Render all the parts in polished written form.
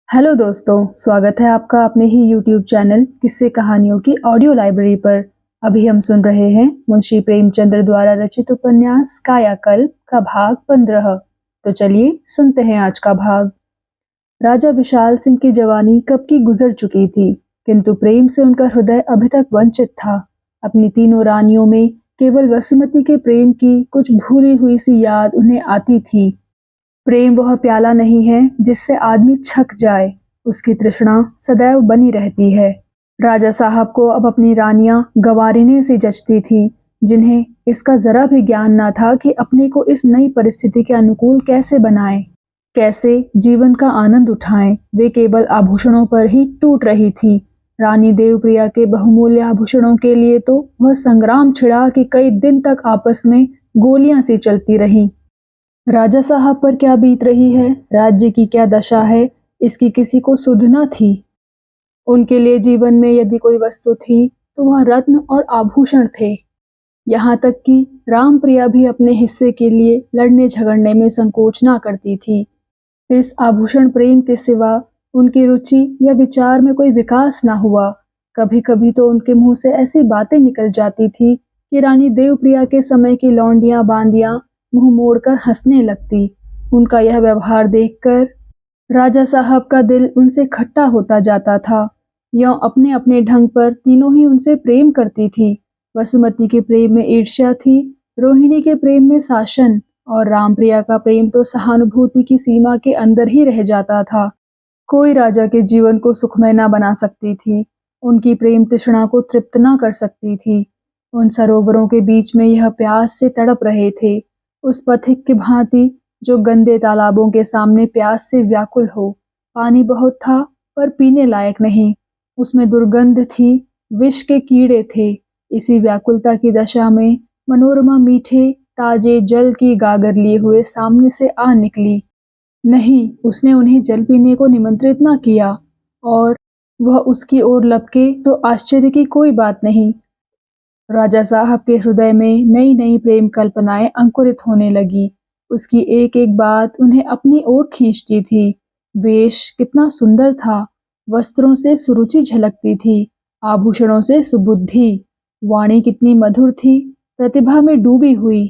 Hello दोस्तों, स्वागत है आपका अपने ही यूट्यूब चैनल किस्से कहानियों की ऑडियो लाइब्रेरी पर। अभी हम सुन रहे हैं मुंशी प्रेमचंद्र द्वारा रचित उपन्यास कायाकल्प का भाग 15। तो चलिए सुनते हैं आज का भाग। राजा विशाल सिंह की जवानी कब की गुजर चुकी थी, किंतु प्रेम से उनका हृदय अभी तक वंचित था। अपनी तीनों रानियों में केवल वसुमती के प्रेम की कुछ भूली हुई सी याद उन्हें आती थी। प्रेम वह प्याला नहीं है जिससे आदमी छक जाए, उसकी तृष्णा सदैव बनी रहती है। राजा साहब को अब अपनी रानियां गंवारिनें सी जचती थी, जिन्हें इसका जरा भी ज्ञान न था कि अपने को इस नई परिस्थिति के अनुकूल कैसे बनाएं, कैसे जीवन का आनंद उठाएं। वे केवल आभूषणों पर ही टूट रही थी। रानी देवप्रिया के बहुमूल्य आभूषणों के लिए तो वह संग्राम छिड़ा कि कई दिन तक आपस में गोलियां सी चलती रहीं। राजा साहब पर क्या बीत रही है, राज्य की क्या दशा है, इसकी किसी को सुध न थी। उनके लिए जीवन में यदि कोई वस्तु थी तो वह रत्न और आभूषण थे। यहाँ तक कि रामप्रिया भी अपने हिस्से के लिए लड़ने झगड़ने में संकोच ना करती थी। इस आभूषण प्रेम के सिवा उनकी रुचि या विचार में कोई विकास ना हुआ। कभी कभी तो उनके मुंह से ऐसी बातें निकल जाती थी कि रानी देवप्रिया के समय की लौंडियां बांदियां मुंह मोड़कर हंसने लगती। उनका यह व्यवहार देखकर राजा साहब का दिल उनसे खट्टा होता जाता था। यों अपने अपने ढंग पर तीनों ही उनसे प्रेम करती थी। वसुमती के प्रेम में ईर्ष्या थी, रोहिणी के प्रेम में शासन, और रामप्रिया का प्रेम तो सहानुभूति की सीमा के अंदर ही रह जाता था। कोई राजा के जीवन को सुखमय ना बना सकती थी, उनकी प्रेम तृष्णा को तृप्त ना कर सकती थी। उन सरोवरों के बीच में यह प्यास से तड़प रहे थे, उस पथिक की भांति जो गंदे तालाबों के सामने प्यास से व्याकुल हो। पानी बहुत था पर पीने लायक नहीं, उसमें दुर्गंध थी, विष के कीड़े थे। इसी व्याकुलता की दशा में मनोरमा मीठे ताजे जल की गागर लिए हुए सामने से आ निकली। नहीं, उसने उन्हें जल पीने को निमंत्रित न किया, और वह उसकी ओर लपके तो आश्चर्य की कोई बात नहीं। राजा साहब के हृदय में नई नई प्रेम कल्पनाएं अंकुरित होने लगी। उसकी एक एक बात उन्हें अपनी ओर खींचती थी। वेश कितना सुंदर था, वस्त्रों से सुरुचि झलकती थी, आभूषणों से सुबुद्धि, वाणी कितनी मधुर थी, प्रतिभा में डूबी हुई।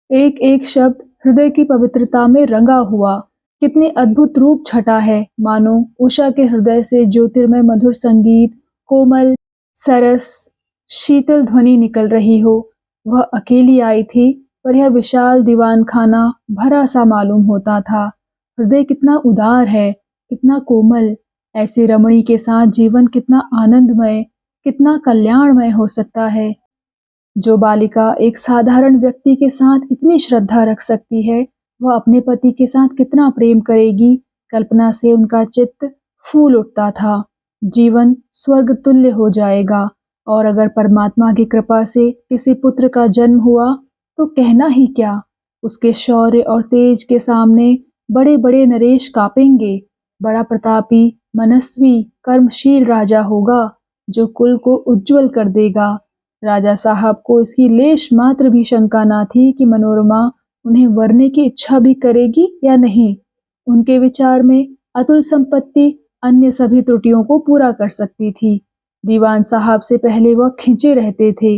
एक एक शब्द हृदय की पवित्रता में रंगा हुआ। कितनी अद्भुत रूप छटा है, मानो उषा के हृदय से ज्योतिर्मय मधुर संगीत, कोमल सरस शीतल ध्वनि निकल रही हो। वह अकेली आई थी, पर यह विशाल दीवान खाना भरा सा मालूम होता था। हृदय कितना उदार है, कितना कोमल। ऐसी रमणी के साथ जीवन कितना आनंदमय, कितना कल्याणमय हो सकता है। जो बालिका एक साधारण व्यक्ति के साथ इतनी श्रद्धा रख सकती है, वह अपने पति के साथ कितना प्रेम करेगी। कल्पना से उनका चित्त फूल उठता था। जीवन स्वर्ग तुल्य हो जाएगा। और अगर परमात्मा की कृपा से किसी पुत्र का जन्म हुआ तो कहना ही क्या। उसके शौर्य और तेज के सामने बड़े बड़े नरेश कांपेंगे। बड़ा प्रतापी, मनस्वी, कर्मशील राजा होगा, जो कुल को उज्जवल कर देगा। राजा साहब को इसकी लेश मात्र भी शंका न थी कि मनोरमा उन्हें वरने की इच्छा भी करेगी या नहीं। उनके विचार में अतुल संपत्ति अन्य सभी त्रुटियों को पूरा कर सकती थी। दीवान साहब से पहले वह खिंचे रहते थे,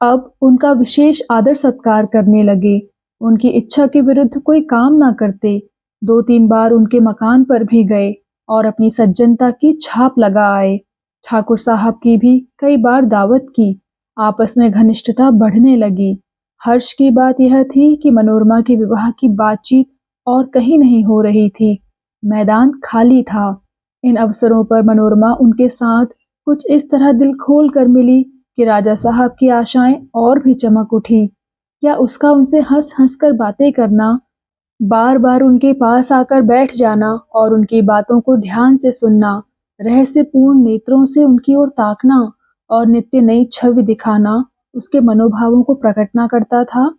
अब उनका विशेष आदर सत्कार करने लगे। उनकी इच्छा के विरुद्ध कोई काम ना करते। 2-3 बार उनके मकान पर भी गए और अपनी सज्जनता की छाप लगा आए। ठाकुर साहब की भी कई बार दावत की। आपस में घनिष्ठता बढ़ने लगी। हर्ष की बात यह थी कि मनोरमा के विवाह की बातचीत और कहीं नहीं हो रही थी। मैदान खाली था। इन अवसरों पर मनोरमा उनके साथ कुछ इस तरह दिल खोल कर मिली कि राजा साहब की आशाएं और भी चमक उठी। क्या उसका उनसे हंस हंस कर बातें करना, बार बार उनके पास आकर बैठ जाना और उनकी बातों को ध्यान से सुनना, रहस्यपूर्ण नेत्रों से उनकी ओर ताकना और नित्य नई छवि दिखाना उसके मनोभावों को प्रकट ना करता था।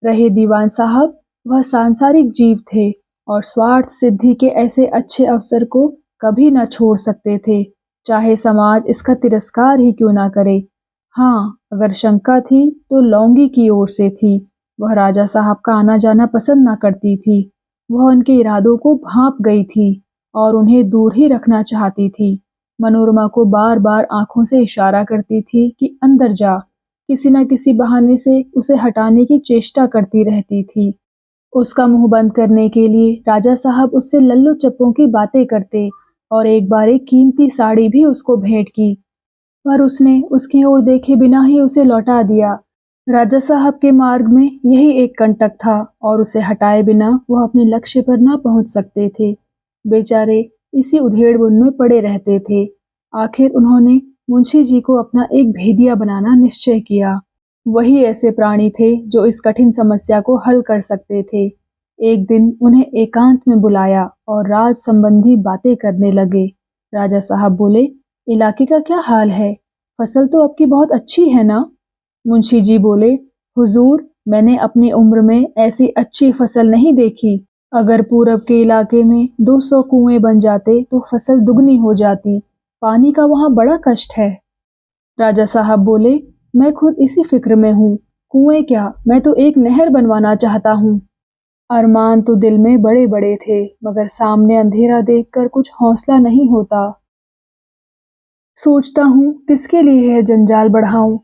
रहे दीवान साहब, वह सांसारिक जीव थे और स्वार्थ सिद्धि के ऐसे अच्छे अवसर को कभी न छोड़ सकते थे, चाहे समाज इसका तिरस्कार ही क्यों ना करे। हाँ, अगर शंका थी तो लौंगी की ओर से थी। वह राजा साहब का आना जाना पसंद ना करती थी। वह उनके इरादों को भांप गई थी। और उन्हें दूर ही रखना चाहती थी। मनोरमा को बार बार आंखों से इशारा करती थी कि अंदर जा। किसी न किसी बहाने से उसे हटाने की चेष्टा करती रहती थी। उसका मुंह बंद करने के लिए राजा साहब उससे लल्लू चप्पों की बातें करते और एक बार एक कीमती साड़ी भी उसको भेंट की, पर उसने उसकी ओर देखे बिना ही उसे लौटा दिया। राजा साहब के मार्ग में यही एक कंटक था और उसे हटाए बिना वह अपने लक्ष्य पर ना पहुंच सकते थे। बेचारे इसी उधेड़-बुन में पड़े रहते थे। आखिर उन्होंने मुंशी जी को अपना एक भेदिया बनाना निश्चय किया। वही ऐसे प्राणी थे जो इस कठिन समस्या को हल कर सकते थे। एक दिन उन्हें एकांत में बुलाया और राज संबंधी बातें करने लगे। राजा साहब बोले, इलाके का क्या हाल है? फसल तो आपकी बहुत अच्छी है ना? मुंशी जी बोले, हुजूर, मैंने अपनी उम्र में ऐसी अच्छी फसल नहीं देखी। अगर पूरब के इलाके में 200 कुएं बन जाते तो फसल दुगनी हो जाती। पानी का वहाँ बड़ा कष्ट है। राजा साहब बोले, मैं खुद इसी फिक्र में हूँ। कुएं क्या, मैं तो एक नहर बनवाना चाहता हूँ। अरमान तो दिल में बड़े बड़े थे, मगर सामने अंधेरा देखकर कुछ हौसला नहीं होता। सोचता हूँ किसके लिए यह जंजाल बढ़ाऊं।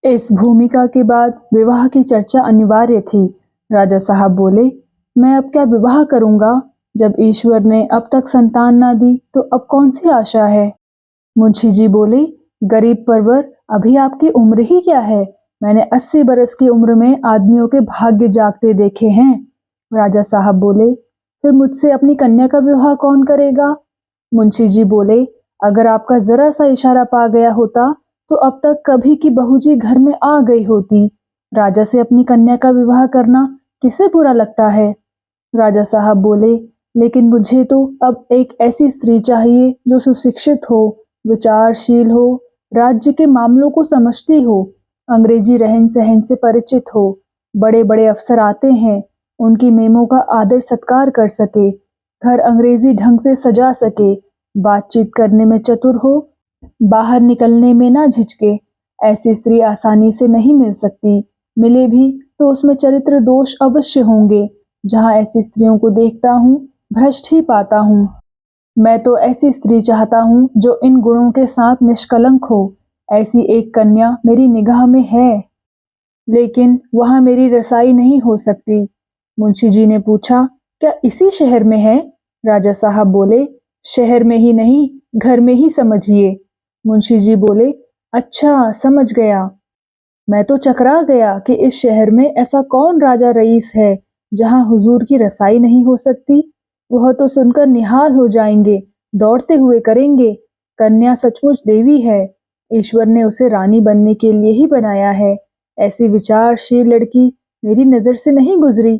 इस भूमिका के बाद विवाह की चर्चा अनिवार्य थी। राजा साहब बोले, मैं अब क्या विवाह करूंगा? जब ईश्वर ने अब तक संतान ना दी तो अब कौन सी आशा है? मुंशी जी बोले, गरीब परवर, अभी आपकी उम्र ही क्या है? मैंने 80 बरस की उम्र में आदमियों के भाग्य जागते देखे हैं। राजा साहब बोले, फिर मुझसे अपनी कन्या का विवाह कौन करेगा? मुंशी जी बोले, अगर आपका जरा सा इशारा पा गया होता तो अब तक कभी की बहू जी घर में आ गई होती। राजा से अपनी कन्या का विवाह करना किसे बुरा लगता है? राजा साहब बोले, लेकिन मुझे तो अब एक ऐसी स्त्री चाहिए जो सुशिक्षित हो, विचारशील हो, राज्य के मामलों को समझती हो, अंग्रेजी रहन सहन से परिचित हो। बड़े बड़े अफसर आते हैं, उनकी मेमों का आदर सत्कार कर सके, घर अंग्रेजी ढंग से सजा सके, बातचीत करने में चतुर हो, बाहर निकलने में ना झिझके। ऐसी स्त्री आसानी से नहीं मिल सकती। मिले भी तो उसमें चरित्र दोष अवश्य होंगे। जहाँ ऐसी स्त्रियों को देखता हूँ, भ्रष्ट ही पाता हूँ। मैं तो ऐसी स्त्री चाहता हूँ जो इन गुणों के साथ निष्कलंक हो। ऐसी एक कन्या मेरी निगाह में है, लेकिन वहाँ मेरी रसाई नहीं हो सकती। मुंशी जी ने पूछा, क्या इसी शहर में है? राजा साहब बोले, शहर में ही नहीं, घर में ही समझिए। मुंशी जी बोले, अच्छा, समझ गया। मैं तो चकरा गया कि इस शहर में ऐसा कौन राजा रईस है जहाँ हुजूर की रसाई नहीं हो सकती। वह तो सुनकर निहाल हो जाएंगे, दौड़ते हुए करेंगे, कन्या सचमुच देवी है। ईश्वर ने उसे रानी बनने के लिए ही बनाया है। ऐसी विचारशील लड़की मेरी नजर से नहीं गुजरी।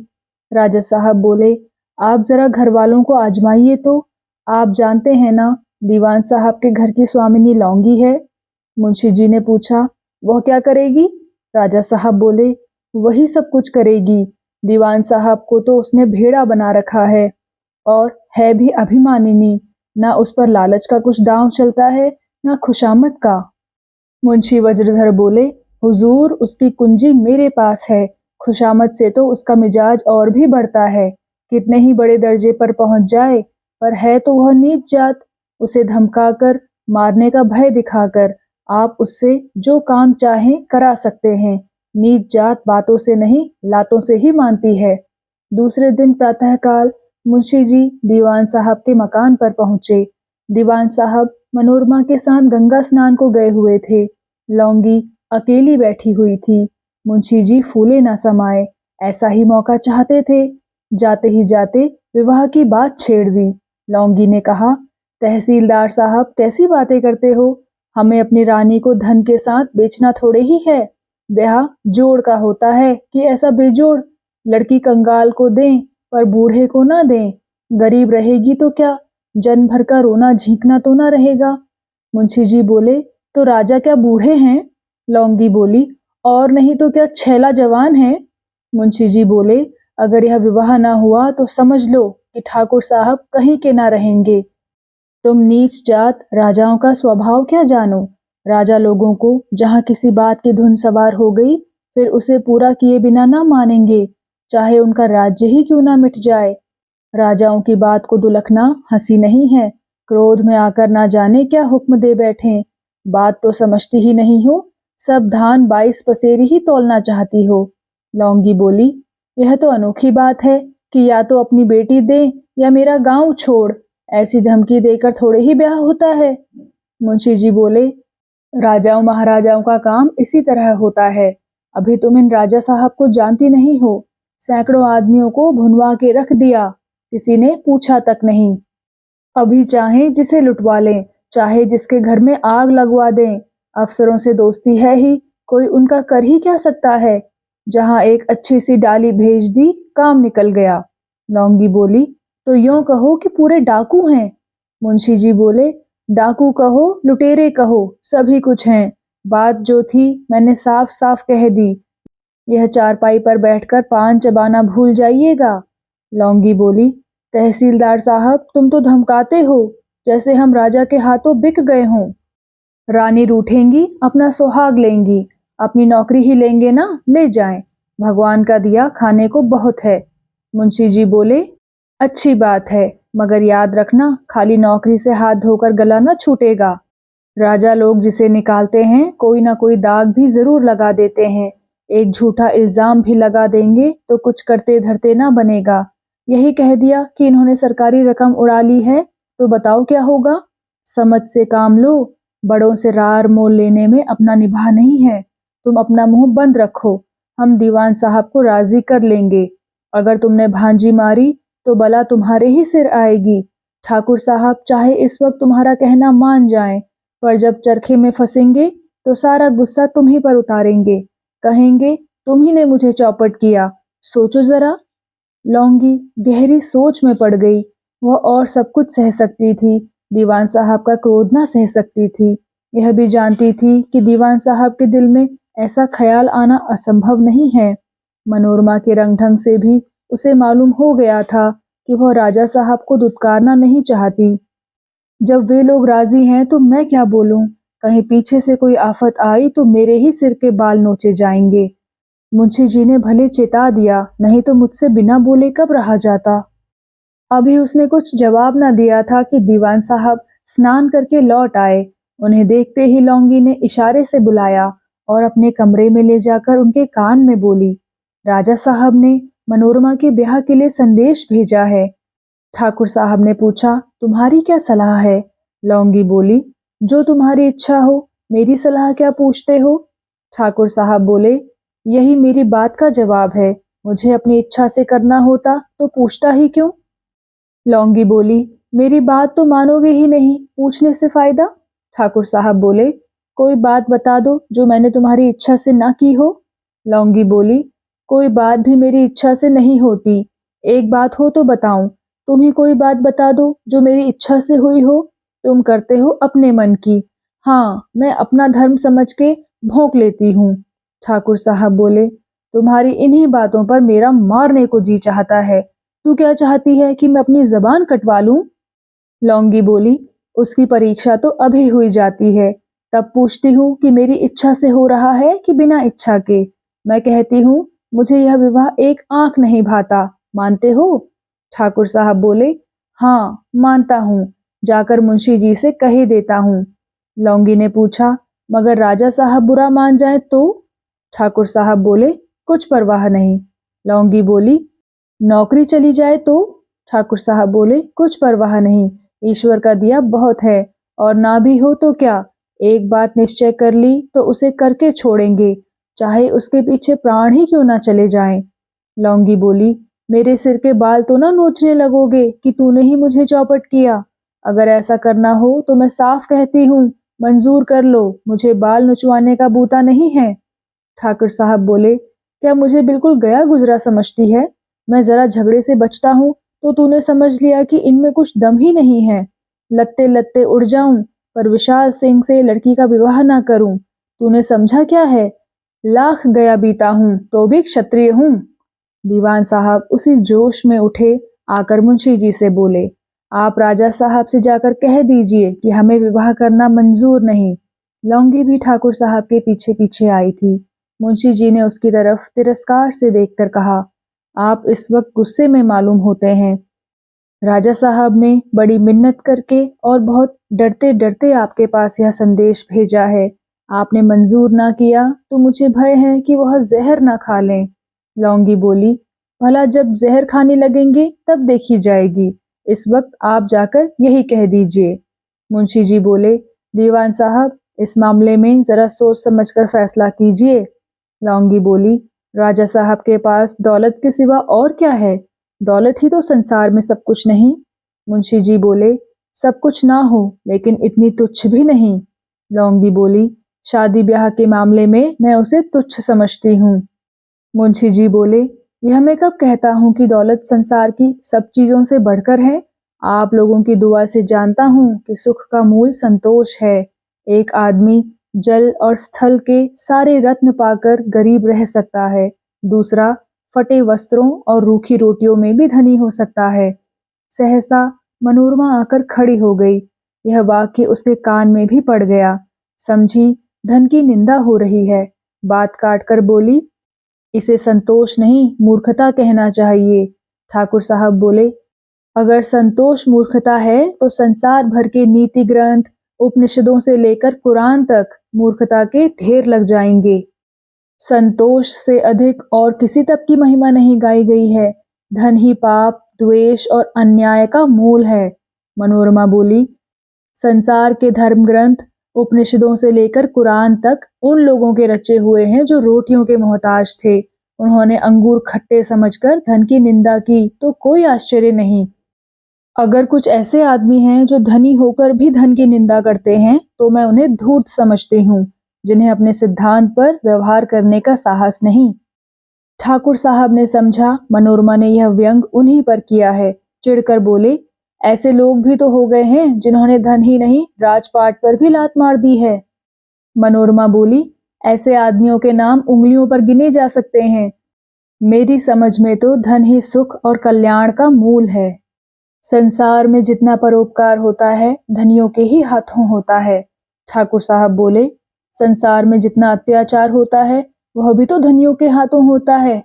राजा साहब बोले, आप जरा घर वालों को आजमाइए तो। आप जानते हैं ना, दीवान साहब के घर की स्वामिनी लौंगी है। मुंशी जी ने पूछा, वह क्या करेगी? राजा साहब बोले, वही सब कुछ करेगी। दीवान साहब को तो उसने भेड़ा बना रखा है और है भी अभिमानिनी। ना उस पर लालच का कुछ दांव चलता है, ना खुशामद का। मुंशी वज्रधर बोले, हुजूर, उसकी कुंजी मेरे पास है। खुशामद से तो उसका मिजाज और भी बढ़ता है। कितने ही बड़े दर्जे पर पहुंच जाए, पर है तो वह नीच जात। उसे धमकाकर, मारने का भय दिखाकर आप उससे जो काम चाहें करा सकते हैं। नीच जात बातों से नहीं, लातों से ही मानती है। दूसरे दिन प्रातःकाल मुंशी जी दीवान साहब के मकान पर पहुंचे। दीवान साहब मनोरमा के साथ गंगा स्नान को गए हुए थे। लौंगी अकेली बैठी हुई थी। मुंशी जी फूले न समाये, ऐसा ही मौका चाहते थे। जाते ही जाते विवाह की बात छेड़ दी। लौंगी ने कहा, तहसीलदार साहब, कैसी बातें करते हो? हमें अपनी रानी को धन के साथ बेचना थोड़े ही है। ब्याह जोड़ का होता है कि ऐसा बेजोड़। लड़की कंगाल को दें पर बूढ़े को ना दें। गरीब रहेगी तो क्या, जन्म भर का रोना झींकना तो ना रहेगा। मुंशी जी बोले, तो राजा क्या बूढ़े हैं? लौंगी बोली, और नहीं तो क्या छैला जवान है। मुंशी जी बोले, अगर यह विवाह ना हुआ तो समझ लो कि ठाकुर साहब कहीं के ना रहेंगे। तुम नीच जात राजाओं का स्वभाव क्या जानो? राजा लोगों को जहाँ किसी बात की धुन सवार हो गई, फिर उसे पूरा किए बिना ना मानेंगे, चाहे उनका राज्य ही क्यों ना मिट जाए। राजाओं की बात को दुलखना हंसी नहीं है। क्रोध में आकर ना जाने क्या हुक्म दे बैठे। बात तो समझती ही नहीं हो। सब धान 22 पसेरी ही तौलना चाहती हो। लौंगी बोली, यह तो अनोखी बात है कि या तो अपनी बेटी दे या मेरा गांव छोड़। ऐसी धमकी देकर थोड़े ही ब्याह होता है। मुंशी जी बोले, राजाओं महाराजाओं का काम इसी तरह होता है। अभी तुम इन राजा साहब को जानती नहीं हो। सैकड़ों आदमियों को भुनवा के रख दिया, किसी ने पूछा तक नहीं। अभी चाहे जिसे लुटवा लें, चाहे जिसके घर में आग लगवा दें। अफसरों से दोस्ती है ही, कोई उनका कर ही क्या सकता है। जहां एक अच्छी सी डाली भेज दी, काम निकल गया। लौंगी बोली, तो यूं कहो कि पूरे डाकू हैं। मुंशी जी बोले, डाकू कहो लुटेरे कहो, सभी कुछ हैं। बात जो थी मैंने साफ साफ कह दी। यह चारपाई पर बैठकर पान चबाना भूल जाइएगा। लौंगी बोली, तहसीलदार साहब तुम तो धमकाते हो जैसे हम राजा के हाथों बिक गए हों। रानी रूठेंगी, अपना सुहाग लेंगी, अपनी नौकरी ही लेंगे ना, ले जाएं। भगवान का दिया खाने को बहुत है। मुंशी जी बोले, अच्छी बात है, मगर याद रखना खाली नौकरी से हाथ धोकर गला न छूटेगा। राजा लोग जिसे निकालते हैं कोई ना कोई दाग भी जरूर लगा देते हैं। एक झूठा इल्जाम भी लगा देंगे तो कुछ करते धरते ना बनेगा। यही कह दिया कि इन्होंने सरकारी रकम उड़ा ली है तो बताओ क्या होगा। समझ से काम लो, बड़ों से रार मोल लेने में अपना निभा नहीं है। तुम अपना मुंह बंद रखो, हम दीवान साहब को राजी कर लेंगे। अगर तुमने भांजी मारी तो बला तुम्हारे ही सिर आएगी। ठाकुर साहब चाहे इस वक्त तुम्हारा कहना मान जाएं, पर जब चरखे में फंसेंगे तो सारा गुस्सा तुम ही पर उतारेंगे। कहेंगे तुम ही ने मुझे चौपट किया। सोचो जरा। लौंगी गहरी सोच में पड़ गई। वह और सब कुछ सह सकती थी, दीवान साहब का क्रोध ना सह सकती थी। यह भी जानती थी कि दीवान साहब के दिल में ऐसा ख्याल आना असंभव नहीं है। मनोरमा के रंग ढंग से भी उसे मालूम हो गया था कि वह राजा साहब को दुत्कारना नहीं चाहती। जब वे लोग राजी हैं तो मैं क्या बोलूं। कहीं पीछे से कोई आफत आई तो मेरे ही सिर के बाल नोचे जाएंगे। मुंशी जी ने भले चेता दिया, नहीं तो मुझसे बिना बोले कब रहा जाता। अभी उसने कुछ जवाब न दिया था कि दीवान साहब स्नान करके लौट आए। उन्हें देखते ही लौंगी ने इशारे से बुलाया और अपने कमरे में ले जाकर उनके कान में बोली, राजा साहब ने मनोरमा के ब्याह के लिए संदेश भेजा है। ठाकुर साहब ने पूछा, तुम्हारी क्या सलाह है? लौंगी बोली, जो तुम्हारी इच्छा हो, मेरी सलाह क्या पूछते हो? ठाकुर साहब बोले, यही मेरी बात का जवाब है। मुझे अपनी इच्छा से करना होता तो पूछता ही क्यों? लौंगी बोली, मेरी बात तो मानोगे ही नहीं, पूछने से फायदा? ठाकुर साहब बोले, कोई बात बता दो जो मैंने तुम्हारी इच्छा से ना की हो। लौंगी बोली, कोई बात भी मेरी इच्छा से नहीं होती। एक बात हो तो बताऊं, तुम ही कोई बात बता दो जो मेरी इच्छा से हुई हो। तुम करते हो अपने मन की। हाँ, मैं अपना धर्म समझ के भोंक लेती हूँ। ठाकुर साहब बोले, तुम्हारी इन्हीं बातों पर मेरा मारने को जी चाहता है। तू क्या चाहती है कि मैं अपनी जबान कटवा लूं? लौंगी बोली, उसकी परीक्षा तो अभी हुई जाती है, तब पूछती हूँ कि मेरी इच्छा से हो रहा है कि बिना इच्छा के। मैं कहती हूँ मुझे यह विवाह एक आंख नहीं भाता, मानते हो? ठाकुर साहब बोले, हाँ मानता हूँ, जाकर मुंशी जी से कह ही देता हूँ। लौंगी ने पूछा, मगर राजा साहब बुरा मान जाए तो? ठाकुर साहब बोले, कुछ परवाह नहीं। लौंगी बोली, नौकरी चली जाए तो? ठाकुर साहब बोले, कुछ परवाह नहीं, ईश्वर का दिया बहुत है, और ना भी हो तो क्या, एक बात निश्चय कर ली तो उसे करके छोड़ेंगे, चाहे उसके पीछे प्राण ही क्यों ना चले जाएं। लौंगी बोली, मेरे सिर के बाल तो ना नोचने लगोगे कि तूने ही मुझे चौपट किया? अगर ऐसा करना हो तो मैं साफ कहती हूँ, मंजूर कर लो, मुझे बाल नुचवाने का बूता नहीं है। ठाकुर साहब बोले, क्या मुझे बिल्कुल गया गुजरा समझती है? मैं जरा झगड़े से बचता हूँ तो तूने समझ लिया कि इनमें कुछ दम ही नहीं है। लत्ते लत्ते उड़ जाऊं पर विशाल सिंह से लड़की का विवाह ना करूं। तूने समझा क्या है? लाख गया बीता हूं तो भी क्षत्रिय हूं। दीवान साहब उसी जोश में उठे आकर मुंशी जी से बोले, आप राजा साहब से जाकर कह दीजिए कि हमें विवाह करना मंजूर नहीं। लौंगी भी ठाकुर साहब के पीछे पीछे आई थी। मुंशी जी ने उसकी तरफ तिरस्कार से देखकर कहा, आप इस वक्त गुस्से में मालूम होते हैं। राजा साहब ने बड़ी मिन्नत करके और बहुत डरते डरते आपके पास यह संदेश भेजा है। आपने मंजूर ना किया तो मुझे भय है कि वह जहर ना खा लें। लौंगी बोली, भला जब जहर खाने लगेंगे तब देखी जाएगी, इस वक्त आप जाकर यही कह दीजिए। मुंशी जी बोले, दीवान साहब, इस मामले में जरा सोच समझकर फैसला कीजिए। लौंगी बोली, राजा साहब के पास दौलत के सिवा और क्या है? दौलत ही तो संसार में सब कुछ नहीं। मुंशी जी बोले, सब कुछ ना हो लेकिन इतनी तुच्छ भी नहीं। लौंगी बोली, शादी ब्याह के मामले में मैं उसे तुच्छ समझती हूँ। मुंशी जी बोले, यह मैं कब कहता हूँ कि दौलत संसार की सब चीजों से बढ़कर है। आप लोगों की दुआ से जानता हूँ कि सुख का मूल संतोष है। एक आदमी जल और स्थल के सारे रत्न पाकर गरीब रह सकता है, दूसरा फटे वस्त्रों और रूखी रोटियों में भी धनी हो सकता है। सहसा मनोरमा आकर खड़ी हो गई। यह वाक्य उसके कान में भी पड़ गया। समझी धन की निंदा हो रही है। बात काटकर बोली, इसे संतोष नहीं मूर्खता कहना चाहिए। ठाकुर साहब बोले, अगर संतोष मूर्खता है तो संसार भर के नीति ग्रंथ उपनिषदों से लेकर कुरान तक मूर्खता के ढेर लग जाएंगे। संतोष से अधिक और किसी तप की महिमा नहीं गाई गई है। धन ही पाप, द्वेष और अन्याय का मूल है। मनोरमा बोली, संसार के धर्म ग्रंथ उपनिषदों से लेकर कुरान तक उन लोगों के रचे हुए हैं जो रोटियों के मोहताज थे। उन्होंने अंगूर खट्टे समझकर धन की निंदा की तो कोई आश्चर्य नहीं। अगर कुछ ऐसे आदमी हैं जो धनी होकर भी धन की निंदा करते हैं तो मैं उन्हें धूर्त समझती हूँ, जिन्हें अपने सिद्धांत पर व्यवहार करने का साहस नहीं। ठाकुर साहब ने समझा मनोरमा ने यह व्यंग उन्हीं पर किया है। चिढ़कर बोले, ऐसे लोग भी तो हो गए हैं जिन्होंने धन ही नहीं राजपाट पर भी लात मार दी है। मनोरमा बोली, ऐसे आदमियों के नाम उंगलियों पर गिने जा सकते हैं। मेरी समझ में तो धन ही सुख और कल्याण का मूल है। संसार में जितना परोपकार होता है धनियों के ही हाथों होता है। ठाकुर साहब बोले, संसार में जितना अत्याचार होता है वह भी तो धनियों के हाथों होता है।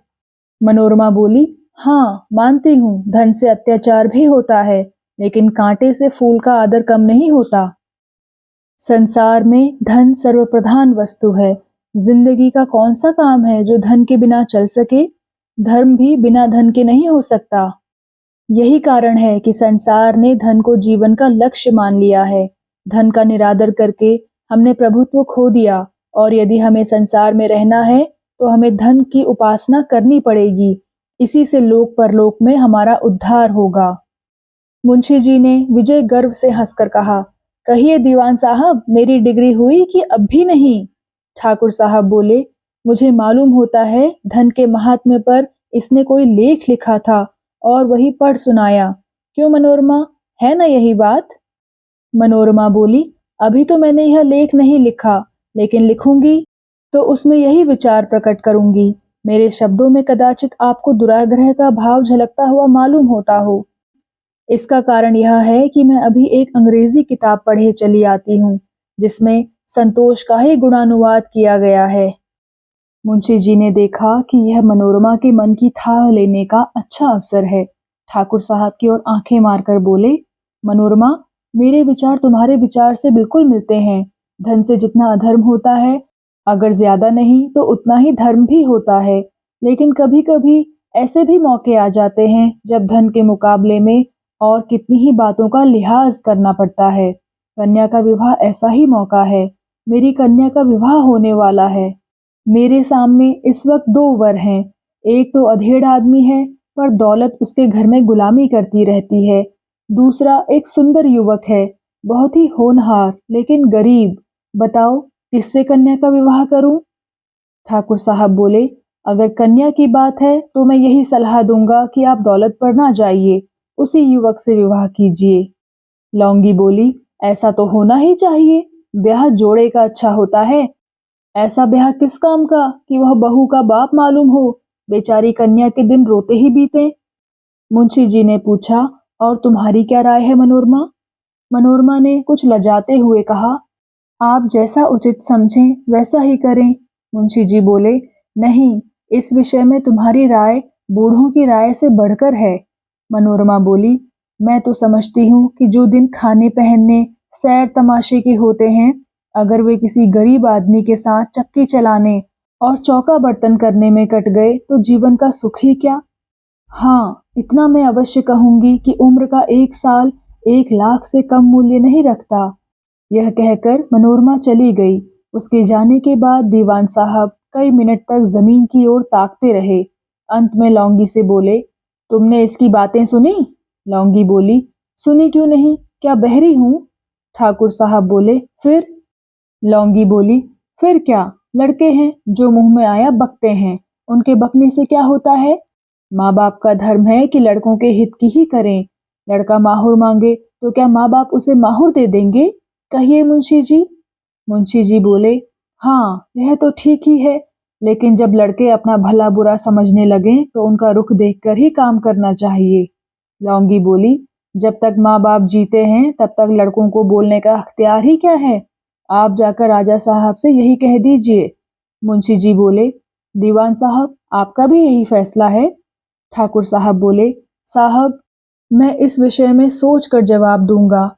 मनोरमा बोली, हाँ मानती हूँ धन से अत्याचार भी होता है, लेकिन कांटे से फूल का आदर कम नहीं होता। संसार में धन सर्वप्रधान वस्तु है। जिंदगी का कौन सा काम है जो धन के बिना चल सके? धर्म भी बिना धन के नहीं हो सकता। यही कारण है कि संसार ने धन को जीवन का लक्ष्य मान लिया है। धन का निरादर करके हमने प्रभुत्व खो दिया, और यदि हमें संसार में रहना है तो हमें धन की उपासना करनी पड़ेगी। इसी से लोक परलोक में हमारा उद्धार होगा। मुंशी जी ने विजय गर्व से हंसकर कहा, कहिए दीवान साहब, मेरी डिग्री हुई कि अब भी नहीं? ठाकुर साहब बोले, मुझे मालूम होता है धन के महात्म्य पर इसने कोई लेख लिखा था और वही पढ़ सुनाया। क्यों मनोरमा, है ना यही बात? मनोरमा बोली, अभी तो मैंने यह लेख नहीं लिखा, लेकिन लिखूंगी तो उसमें यही विचार प्रकट करूंगी। मेरे शब्दों में कदाचित आपको दुराग्रह का भाव झलकता हुआ मालूम होता हो। इसका कारण यह है कि मैं अभी एक अंग्रेजी किताब पढ़े चली आती हूँ, जिसमें संतोष का ही गुणानुवाद किया गया है। मुंशी जी ने देखा कि यह मनोरमा के मन की थाह लेने का अच्छा अवसर है। ठाकुर साहब की ओर आंखें मारकर बोले, मनोरमा, मेरे विचार तुम्हारे विचार से बिल्कुल मिलते हैं। धन से जितना अधर्म होता है, अगर ज्यादा नहीं तो उतना ही धर्म भी होता है। लेकिन कभी कभी ऐसे भी मौके आ जाते हैं जब धन के मुकाबले में और कितनी ही बातों का लिहाज करना पड़ता है। कन्या का विवाह ऐसा ही मौका है। मेरी कन्या का विवाह होने वाला है। मेरे सामने इस वक्त दो वर हैं। एक तो अधेड़ आदमी है पर दौलत उसके घर में गुलामी करती रहती है। दूसरा एक सुंदर युवक है, बहुत ही होनहार लेकिन गरीब। बताओ किससे कन्या का विवाह करूं? ठाकुर साहब बोले, अगर कन्या की बात है तो मैं यही सलाह दूंगा कि आप दौलत पर ना जाइए, उसी युवक से विवाह कीजिए। लौंगी बोली, ऐसा तो होना ही चाहिए। ब्याह जोड़े का अच्छा होता है। ऐसा ब्याह किस काम का कि वह बहू का बाप मालूम हो, बेचारी कन्या के दिन रोते ही बीते। मुंशी जी ने पूछा, और तुम्हारी क्या राय है मनोरमा? मनोरमा ने कुछ लजाते हुए कहा, आप जैसा उचित समझें वैसा ही करें। मुंशी जी बोले, नहीं, इस विषय में तुम्हारी राय बूढ़ों की राय से बढ़कर है। मनोरमा बोली, मैं तो समझती हूँ कि जो दिन खाने पहनने, सैर तमाशे के होते हैं, अगर वे किसी गरीब आदमी के साथ चक्की चलाने और चौका बर्तन करने में कट गए तो जीवन का सुख ही क्या। हाँ, इतना मैं अवश्य कहूंगी कि उम्र का 1 साल 1 लाख से कम मूल्य नहीं रखता। यह कहकर मनोरमा चली गई। उसके जाने के बाद दीवान साहब कई मिनट तक जमीन की ओर ताकते रहे। अंत में लौंगी से बोले, तुमने इसकी बातें सुनी? लौंगी बोली, सुनी क्यों नहीं, क्या बहरी हूँ? ठाकुर साहब बोले, फिर? लौंगी बोली, फिर क्या, लड़के हैं, जो मुंह में आया बकते हैं, उनके बकने से क्या होता है? माँ बाप का धर्म है कि लड़कों के हित की ही करें। लड़का माहुर मांगे तो क्या माँ बाप उसे माहुर दे देंगे? कहिए मुंशी जी। मुंशी जी बोले, हाँ यह तो ठीक ही है, लेकिन जब लड़के अपना भला बुरा समझने लगे तो उनका रुख देखकर ही काम करना चाहिए। लौंगी बोली, जब तक माँ बाप जीते हैं तब तक लड़कों को बोलने का अख्तियार ही क्या है? आप जाकर राजा साहब से यही कह दीजिए। मुंशी जी बोले, दीवान साहब आपका भी यही फैसला है? ठाकुर साहब बोले, साहब मैं इस विषय में सोच कर जवाब दूंगा।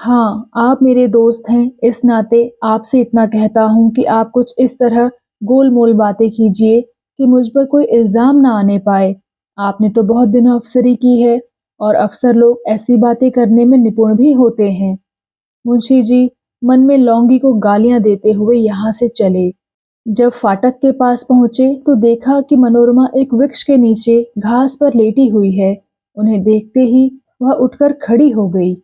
हाँ, आप मेरे दोस्त हैं, इस नाते आपसे इतना कहता हूँ कि आप कुछ इस तरह गोल-मोल बातें कीजिए कि मुझ पर कोई इल्ज़ाम ना आने पाए। आपने तो बहुत दिनों अफ़सरी की है और अफ़सर लोग ऐसी बातें करने में निपुण भी होते हैं। मुंशी जी मन में लौंगी को गालियां देते हुए यहाँ से चले। जब फाटक के पास पहुंचे तो देखा कि मनोरमा एक वृक्ष के नीचे घास पर लेटी हुई है। उन्हें देखते ही वह उठकर खड़ी हो गई।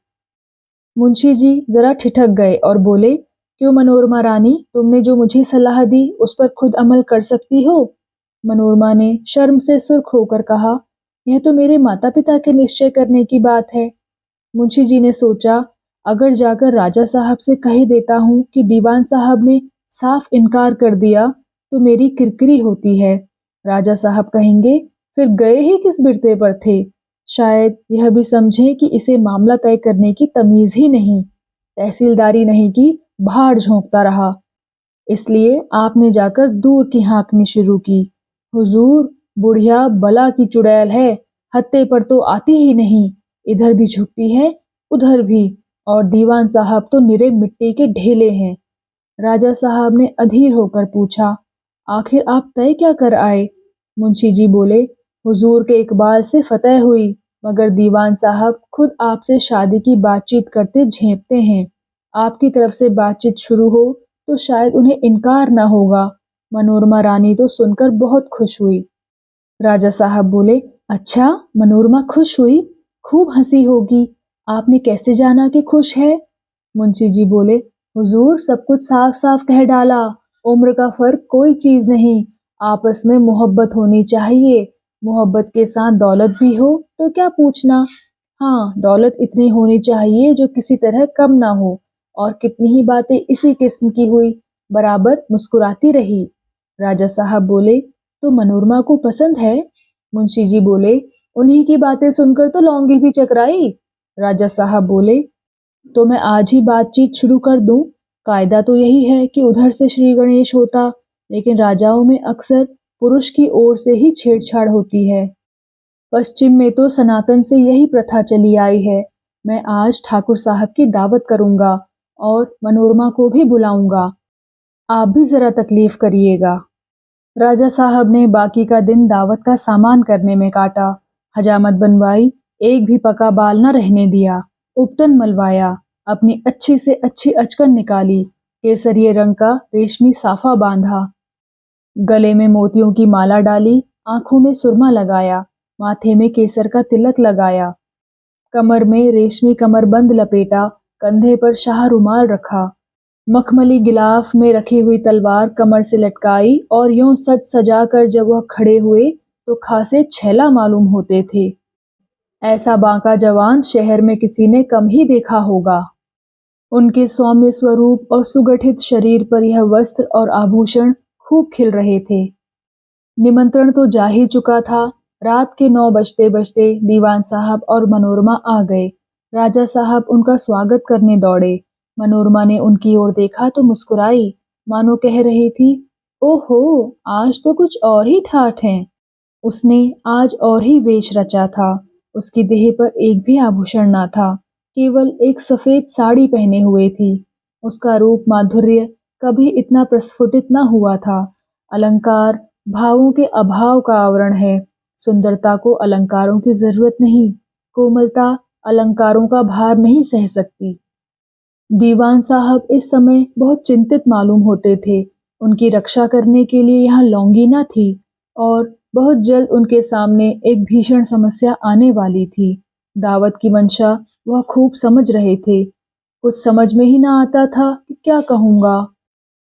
मुंशी जी जरा ठिठक गए और बोले, क्यों मनोरमा रानी, तुमने जो मुझे सलाह दी उस पर खुद अमल कर सकती हो? मनोरमा ने शर्म से सुर्ख होकर कहा, यह तो मेरे माता पिता के निश्चय करने की बात है। मुंशी जी ने सोचा, अगर जाकर राजा साहब से कह देता हूँ कि दीवान साहब ने साफ इनकार कर दिया तो मेरी किरकिरी होती है। राजा साहब कहेंगे, फिर गए ही किस बिरते पर थे? शायद यह भी समझें कि इसे मामला तय करने की तमीज ही नहीं, तहसीलदारी नहीं की, भाड़ झोंकता रहा। इसलिए आपने जाकर दूर की हाँकनी शुरू की, हुजूर बुढ़िया बला की चुड़ैल है, हत्ते पर तो आती ही नहीं, इधर भी झुकती है उधर भी, और दीवान साहब तो निरे मिट्टी के ढेले हैं। राजा साहब ने अधीर होकर पूछा, आखिर आप तय क्या कर आए? मुंशी जी बोले, हुजूर के इकबाल से फतह हुई, मगर दीवान साहब खुद आपसे शादी की बातचीत करते झेपते हैं। आपकी तरफ से बातचीत शुरू हो तो शायद उन्हें इनकार न होगा। मनोरमा रानी तो सुनकर बहुत खुश हुई। राजा साहब बोले, अच्छा मनोरमा खुश हुई? खूब हंसी होगी। आपने कैसे जाना कि खुश है? मुंशी जी बोले, हुजूर सब कुछ साफ साफ कह डाला। उम्र का फर्क कोई चीज नहीं, आपस में मोहब्बत होनी चाहिए। मोहब्बत के साथ दौलत भी हो तो क्या पूछना। हाँ, दौलत इतनी होनी चाहिए जो किसी तरह कम ना हो। और कितनी ही बातें इसी किस्म की हुई, बराबर मुस्कुराती रही। राजा साहब बोले, तो मनोरमा को पसंद है? मुंशी जी बोले, उन्हीं की बातें सुनकर तो लौंगी भी चकराई। राजा साहब बोले, तो मैं आज ही बातचीत शुरू कर दूं। कायदा तो यही है कि उधर से श्री गणेश होता, लेकिन राजाओं में अक्सर पुरुष की ओर से ही छेड़छाड़ होती है। पश्चिम में तो सनातन से यही प्रथा चली आई है। मैं आज ठाकुर साहब की दावत करूंगा और मनोरमा को भी बुलाऊंगा। आप भी जरा तकलीफ करिएगा। राजा साहब ने बाकी का दिन दावत का सामान करने में काटा। हजामत बनवाई, एक भी पका बाल न रहने दिया। उपटन मलवाया, अपनी अच्छी से अच्छी अचकन निकाली, केसरिये रंग का रेशमी साफा बांधा, गले में मोतियों की माला डाली, आंखों में सुरमा लगाया, माथे में केसर का तिलक लगाया, कमर में रेशमी कमरबंद लपेटा, कंधे पर शाह रुमाल रखा, मखमली गिलाफ में रखी हुई तलवार कमर से लटकाई और यूं सज सजा कर जब वह खड़े हुए तो खासे छैला मालूम होते थे। ऐसा बांका जवान शहर में किसी ने कम ही देखा होगा। उनके सौम्य स्वरूप और सुगठित शरीर पर यह वस्त्र और आभूषण खूब खिल रहे थे। निमंत्रण तो जा ही चुका था। रात के 9 बजते बजते दीवान साहब और मनोरमा आ गए। राजा साहब उनका स्वागत करने दौड़े। मनोरमा ने उनकी ओर देखा तो मुस्कुराई, मानो कह रही थी, ओहो आज तो कुछ और ही ठाठ हैं। उसने आज और ही वेश रचा था। उसकी देह पर एक भी आभूषण ना था, केवल एक सफेद साड़ी पहने हुए थी। उसका रूप माधुर्य कभी इतना प्रस्फुटित न हुआ था। अलंकार भावों के अभाव का आवरण है। सुंदरता को अलंकारों की जरूरत नहीं। कोमलता अलंकारों का भार नहीं सह सकती। दीवान साहब इस समय बहुत चिंतित मालूम होते थे। उनकी रक्षा करने के लिए यहाँ लौंगीना थी और बहुत जल्द उनके सामने एक भीषण समस्या आने वाली थी। दावत की मंशा वह खूब समझ रहे थे। कुछ समझ में ही ना आता था कि क्या कहूँगा।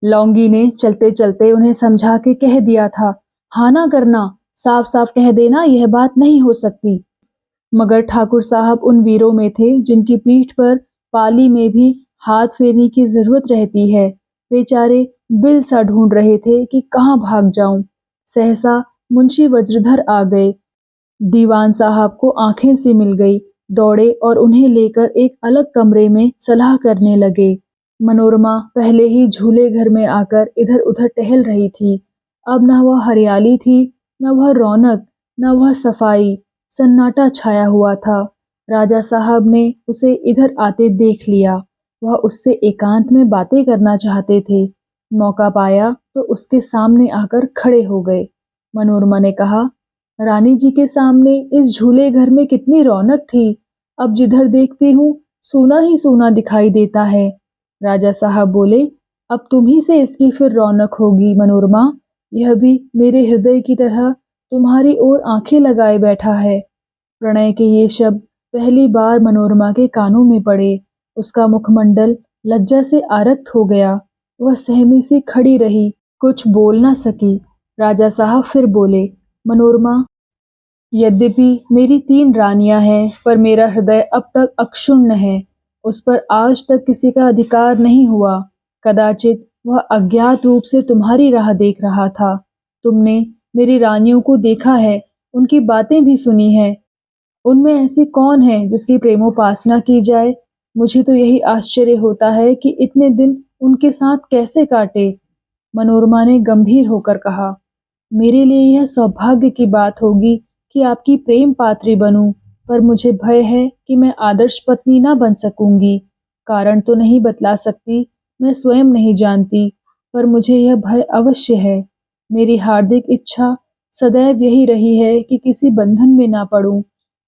लौंगी ने चलते चलते उन्हें समझा के कह दिया था, हाँ ना करना, साफ साफ कह देना यह बात नहीं हो सकती। मगर ठाकुर साहब उन वीरों में थे जिनकी पीठ पर पाली में भी हाथ फेरने की जरूरत रहती है। बेचारे बिल सा ढूंढ रहे थे कि कहाँ भाग जाऊं। सहसा मुंशी वज्रधर आ गए। दीवान साहब को आंखें सी मिल गई। दौड़े और उन्हें लेकर एक अलग कमरे में सलाह करने लगे। मनोरमा पहले ही झूले घर में आकर इधर उधर टहल रही थी। अब न वह हरियाली थी, न वह रौनक, न वह सफाई। सन्नाटा छाया हुआ था। राजा साहब ने उसे इधर आते देख लिया। वह उससे एकांत में बातें करना चाहते थे। मौका पाया तो उसके सामने आकर खड़े हो गए। मनोरमा ने कहा, रानी जी के सामने इस झूले घर में कितनी रौनक थी, अब जिधर देखती हूँ सोना ही सोना दिखाई देता है। राजा साहब बोले, अब तुम्ही से इसकी फिर रौनक होगी मनोरमा। यह भी मेरे हृदय की तरह तुम्हारी ओर आंखें लगाए बैठा है। प्रणय के ये शब्द पहली बार मनोरमा के कानों में पड़े। उसका मुखमंडल लज्जा से आरक्त हो गया। वह सहमी सी खड़ी रही, कुछ बोल न सकी। राजा साहब फिर बोले, मनोरमा, यद्यपि मेरी 3 रानियां हैं, पर मेरा हृदय अब तक अक्षुण्ण है। उस पर आज तक किसी का अधिकार नहीं हुआ। कदाचित वह अज्ञात रूप से तुम्हारी राह देख रहा था। तुमने मेरी रानियों को देखा है, उनकी बातें भी सुनी है। उनमें ऐसी कौन है जिसकी प्रेमोपासना की जाए? मुझे तो यही आश्चर्य होता है कि इतने दिन उनके साथ कैसे काटे। मनोरमा ने गंभीर होकर कहा, मेरे लिए यह सौभाग्य की बात होगी कि आपकी प्रेम पात्री बनूं, पर मुझे भय है कि मैं आदर्श पत्नी ना बन सकूंगी। कारण तो नहीं बतला सकती, मैं स्वयं नहीं जानती, पर मुझे यह भय अवश्य है। मेरी हार्दिक इच्छा सदैव यही रही है कि किसी बंधन में ना पड़ूं।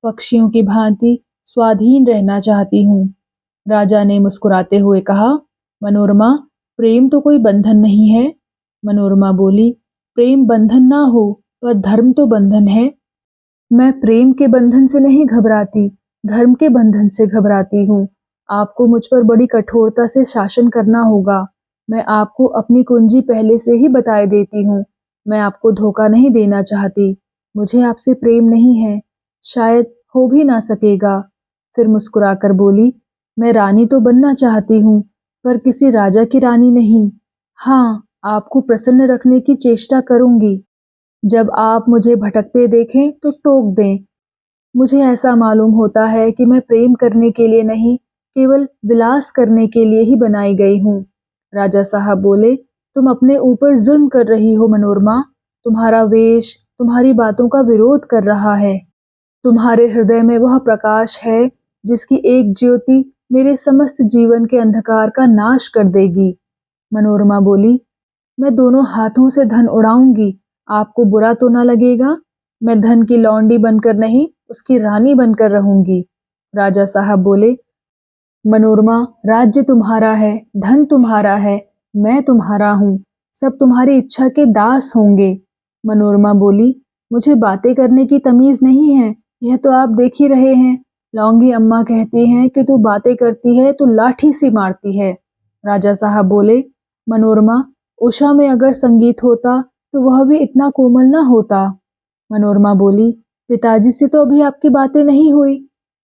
पक्षियों की भांति स्वाधीन रहना चाहती हूँ। राजा ने मुस्कुराते हुए कहा, मनोरमा, प्रेम तो कोई बंधन नहीं है। मनोरमा बोली, प्रेम बंधन ना हो, पर धर्म तो बंधन है। मैं प्रेम के बंधन से नहीं घबराती, धर्म के बंधन से घबराती हूँ। आपको मुझ पर बड़ी कठोरता से शासन करना होगा। मैं आपको अपनी कुंजी पहले से ही बताए देती हूँ। मैं आपको धोखा नहीं देना चाहती। मुझे आपसे प्रेम नहीं है, शायद हो भी ना सकेगा। फिर मुस्कुराकर बोली, मैं रानी तो बनना चाहती हूँ, पर किसी राजा की रानी नहीं। हाँ, आपको प्रसन्न रखने की चेष्टा करूंगी। जब आप मुझे भटकते देखें तो टोक दें। मुझे ऐसा मालूम होता है कि मैं प्रेम करने के लिए नहीं, केवल विलास करने के लिए ही बनाई गई हूँ। राजा साहब बोले, तुम अपने ऊपर जुल्म कर रही हो मनोरमा। तुम्हारा वेश तुम्हारी बातों का विरोध कर रहा है। तुम्हारे हृदय में वह प्रकाश है जिसकी एक ज्योति मेरे समस्त जीवन के अंधकार का नाश कर देगी। मनोरमा बोली, मैं दोनों हाथों से धन उड़ाऊंगी, आपको बुरा तो ना लगेगा? मैं धन की लौंडी बनकर नहीं, उसकी रानी बनकर रहूंगी। राजा साहब बोले, मनोरमा, राज्य तुम्हारा है, धन तुम्हारा है, मैं तुम्हारा हूँ, सब तुम्हारी इच्छा के दास होंगे। मनोरमा बोली, मुझे बातें करने की तमीज नहीं है, यह तो आप देख ही रहे हैं। लौंगी अम्मा कहती हैं कि तू बातें करती है तो लाठी सी मारती है। राजा साहब बोले, मनोरमा, उषा में अगर संगीत होता तो वह भी इतना कोमल ना होता। मनोरमा बोली, पिताजी से तो अभी आपकी बातें नहीं हुई।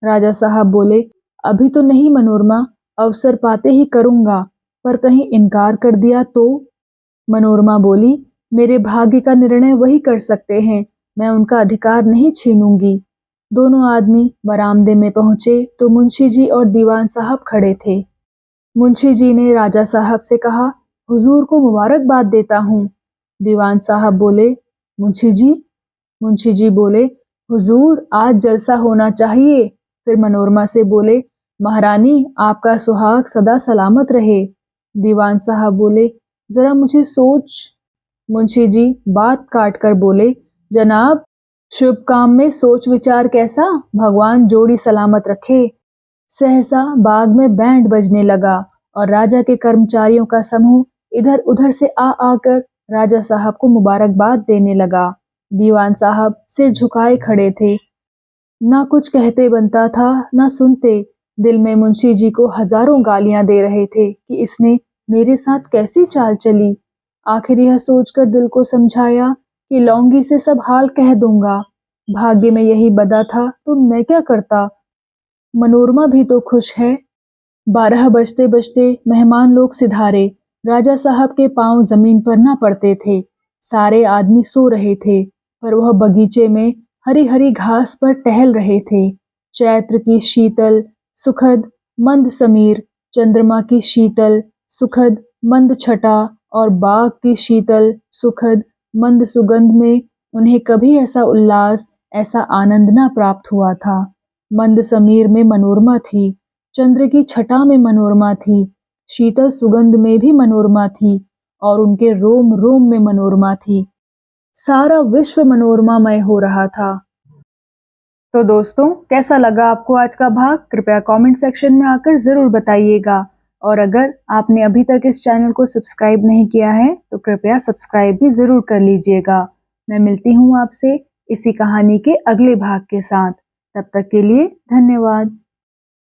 राजा साहब बोले, अभी तो नहीं मनोरमा, अवसर पाते ही करूंगा, पर कहीं इनकार कर दिया तो? मनोरमा बोली, मेरे भाग्य का निर्णय वही कर सकते हैं, मैं उनका अधिकार नहीं छीनूंगी। दोनों आदमी बरामदे में पहुंचे तो मुंशी जी और दीवान साहब खड़े थे। मुंशी जी ने राजा साहब से कहा, हुजूर को मुबारकबाद देता हूँ। दीवान साहब बोले, मुंशी जी? मुंशी जी बोले, हुजूर, आज जलसा होना चाहिए। फिर मनोरमा से बोले, महारानी आपका सुहाग सदा सलामत रहे। दीवान साहब बोले, जरा मुझे सोच। मुंशी जी बात काट कर बोले, जनाब, शुभ काम में सोच विचार कैसा, भगवान जोड़ी सलामत रखे। सहसा बाग में बैंड बजने लगा और राजा के कर्मचारियों का समूह इधर उधर से आ आकर राजा साहब को मुबारकबाद देने लगा। दीवान साहब सिर झुकाए खड़े थे, ना कुछ कहते बनता था ना सुनते। दिल में मुंशी जी को हजारों गालियां दे रहे थे कि इसने मेरे साथ कैसी चाल चली। आखिर यह सोचकर दिल को समझाया कि लौंगी से सब हाल कह दूंगा। भाग्य में यही बदा था तो मैं क्या करता। मनोरमा भी तो खुश है। 12 बजते बजते मेहमान लोग सिधारे। राजा साहब के पांव जमीन पर ना पड़ते थे। सारे आदमी सो रहे थे, पर वह बगीचे में हरी हरी घास पर टहल रहे थे। चैत्र की शीतल सुखद मंद समीर, चंद्रमा की शीतल सुखद मंद छटा और बाग की शीतल सुखद मंद सुगंध में उन्हें कभी ऐसा उल्लास, ऐसा आनंद न प्राप्त हुआ था। मंद समीर में मनोरमा थी, चंद्र की छटा में मनोरमा थी, शीतल सुगंध में भी मनोरमा थी और उनके रोम रोम में मनोरमा थी। सारा विश्व मनोरमामय हो रहा था। तो दोस्तों, कैसा लगा आपको आज का भाग? कृपया कमेंट सेक्शन में आकर जरूर बताइएगा। और अगर आपने अभी तक इस चैनल को सब्सक्राइब नहीं किया है तो कृपया सब्सक्राइब भी जरूर कर लीजिएगा। मैं मिलती हूँ आपसे इसी कहानी के अगले भाग के साथ। तब तक के लिए धन्यवाद।